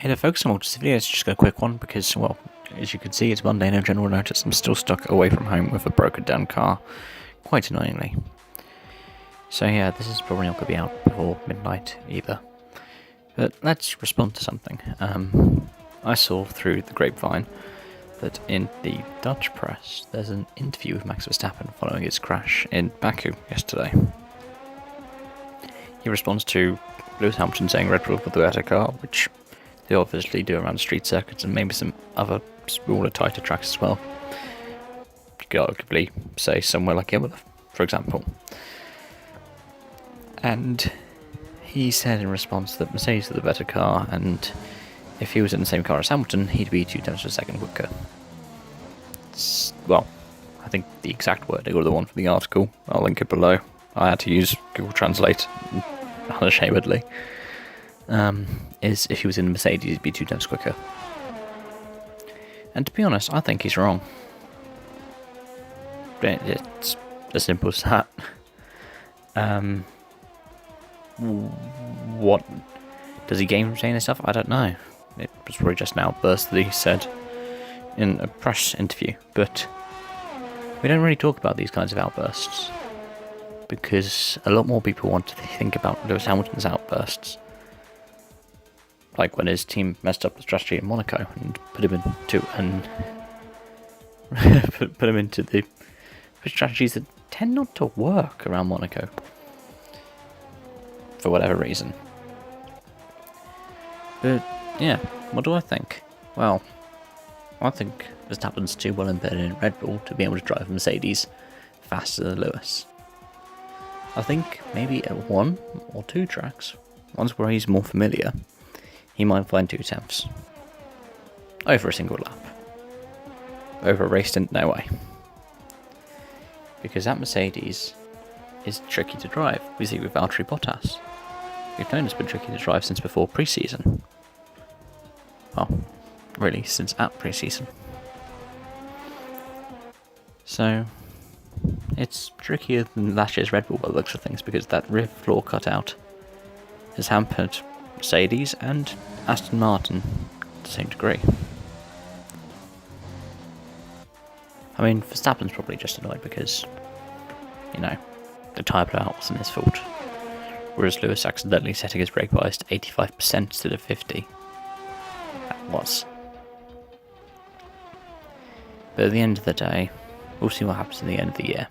Hey, to focus on this video, it's just a quick one because, well, as you can see, it's Monday, no general notice. I'm still stuck away from home with a broken down car, quite annoyingly. So yeah, this is probably not going to be out before midnight either. But let's respond to something. I saw through the grapevine that in the Dutch press, there's an interview with Max Verstappen following his crash in Baku yesterday. He responds to Lewis Hamilton saying Red Bull with the better car, which they obviously do around street circuits and maybe some other smaller, tighter tracks as well. You could arguably say somewhere like Imola, for example. And he said in response that Mercedes are the better car, and if he was in the same car as Hamilton, he'd be 0.2 seconds quicker. Well, I think the exact wording or the one from the article, I'll link it below. I had to use Google Translate, unashamedly. Is if he was in a Mercedes, he'd be 0.2 quicker. And to be honest, I think he's wrong. It's as simple as that. What does he gain from saying this stuff? I don't know. It was probably just an outburst that he said in a press interview, but we don't really talk about these kinds of outbursts because a lot more people want to think about Lewis Hamilton's outbursts, like when his team messed up the strategy in Monaco and put him into the strategies that tend not to work around Monaco for whatever reason. But yeah, what do I think? Well, I think Verstappen's too well embedded in Red Bull to be able to drive a Mercedes faster than Lewis. I think maybe at one or two tracks, ones where he's more familiar, he might find 0.2 over a single lap. Over a race stint, no way. Because that Mercedes is tricky to drive. We see it with Valtteri Bottas. We've known it's been tricky to drive since before pre-season. Well, really, since at pre-season. So, it's trickier than last year's Red Bull by the looks of things, because that rear floor cutout has hampered Mercedes and Aston Martin to the same degree. I mean, Verstappen's probably just annoyed because, you know, the tyre blowout wasn't his fault. Whereas Lewis accidentally setting his brake bias to 85% instead of 50. That was. But at the end of the day, we'll see what happens in the end of the year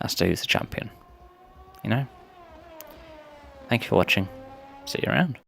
as to who's the champion. You know? Thank you for watching. See you around.